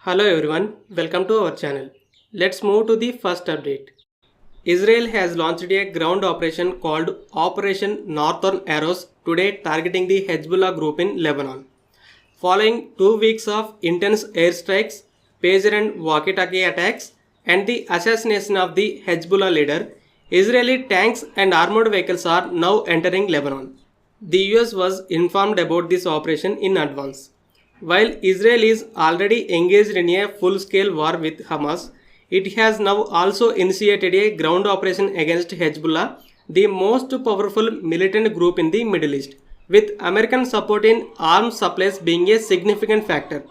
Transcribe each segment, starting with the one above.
Hello everyone, welcome to our channel. Let's move to the first update. Israel has launched a ground operation called Operation Northern Arrows today, targeting the Hezbollah group in Lebanon. Following 2 weeks of intense airstrikes, pager and walkie-talkie attacks, and the assassination of the Hezbollah leader, Israeli tanks and armored vehicles are now entering Lebanon. The US was informed about this operation in advance. While Israel is already engaged in a full-scale war with Hamas, it has now also initiated a ground operation against Hezbollah, the most powerful militant group in the Middle East, with American support in arms supplies being a significant factor.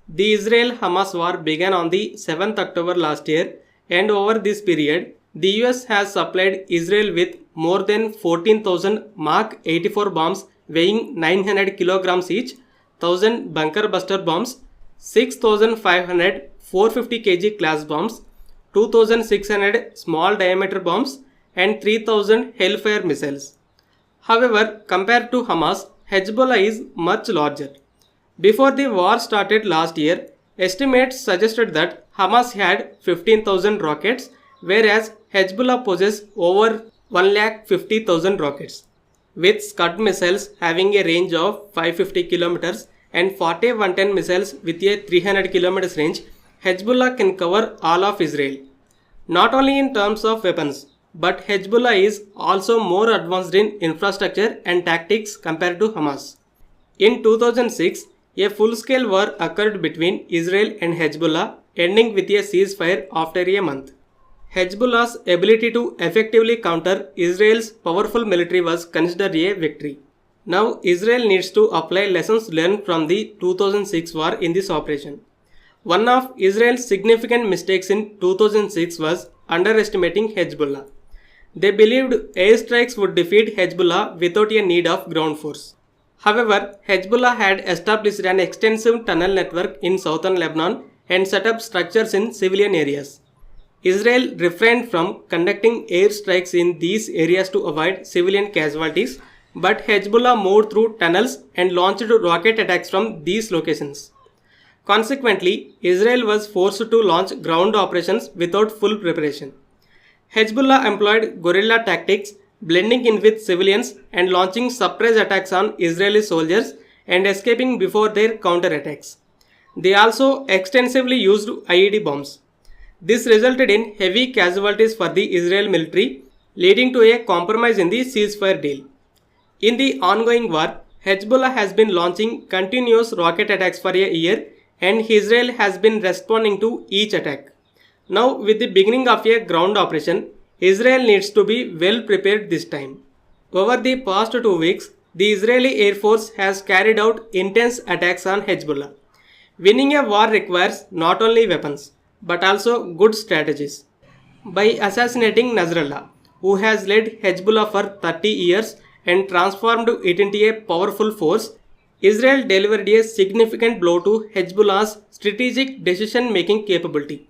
The Israel-Hamas war began on the 7th October last year, and over this period, the US has supplied Israel with more than 14,000 Mark 84 bombs weighing 900 kilograms each, 1,000 bunker buster bombs, 6,500 450 kg class bombs, 2,600 small diameter bombs, and 3,000 Hellfire missiles. However, compared to Hamas, Hezbollah is much larger. Before the war started last year, estimates suggested that Hamas had 15,000 rockets, whereas Hezbollah possesses over 150,000 rockets. With Scud missiles having a range of 550 km and 40-110 missiles with a 300 km range, Hezbollah can cover all of Israel. Not only in terms of weapons, but Hezbollah is also more advanced in infrastructure and tactics compared to Hamas. In 2006, a full-scale war occurred between Israel and Hezbollah, ending with a ceasefire after a month. Hezbollah's ability to effectively counter Israel's powerful military was considered a victory. Now Israel needs to apply lessons learned from the 2006 war in this operation. One of Israel's significant mistakes in 2006 was underestimating Hezbollah. They believed airstrikes would defeat Hezbollah without a need of ground force. However, Hezbollah had established an extensive tunnel network in southern Lebanon and set up structures in civilian areas. Israel refrained from conducting airstrikes in these areas to avoid civilian casualties, but Hezbollah moved through tunnels and launched rocket attacks from these locations. Consequently, Israel was forced to launch ground operations without full preparation. Hezbollah employed guerrilla tactics, blending in with civilians and launching surprise attacks on Israeli soldiers and escaping before their counterattacks. They also extensively used IED bombs. This resulted in heavy casualties for the Israel military, leading to a compromise in the ceasefire deal. In the ongoing war, Hezbollah has been launching continuous rocket attacks for a year, and Israel has been responding to each attack. Now, with the beginning of a ground operation, Israel needs to be well prepared this time. Over the past 2 weeks, the Israeli Air Force has carried out intense attacks on Hezbollah. Winning a war requires not only weapons, but also good strategies. By assassinating Nasrallah, who has led Hezbollah for 30 years and transformed it into a powerful force, Israel delivered a significant blow to Hezbollah's strategic decision-making capability.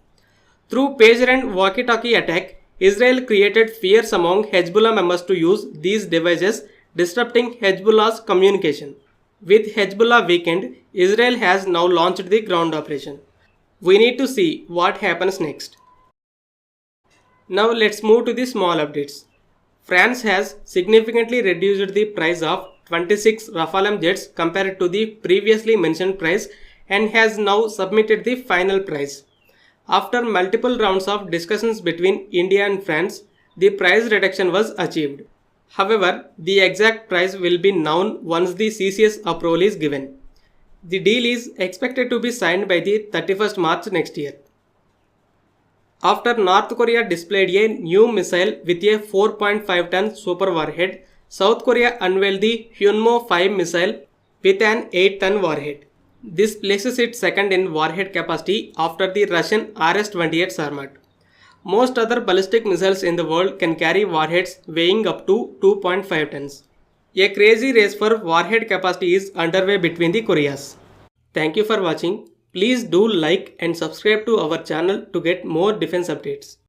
Through pager and walkie-talkie attack, Israel created fears among Hezbollah members to use these devices, disrupting Hezbollah's communication. With Hezbollah weakened, Israel has now launched the ground operation. We need to see what happens next. Now let's move to the small updates. France has significantly reduced the price of 26 Rafale jets compared to the previously mentioned price and has now submitted the final price. After multiple rounds of discussions between India and France, the price reduction was achieved. However, the exact price will be known once the CCS approval is given. The deal is expected to be signed by the 31st March next year. After North Korea displayed a new missile with a 4.5-ton super warhead, South Korea unveiled the Hyunmo 5 missile with an 8-ton warhead. This places it second in warhead capacity after the Russian RS-28 Sarmat. Most other ballistic missiles in the world can carry warheads weighing up to 2.5 tons. A crazy race for warhead capacity is underway between the Koreas. Thank you for watching. Please do like and subscribe to our channel to get more defense updates.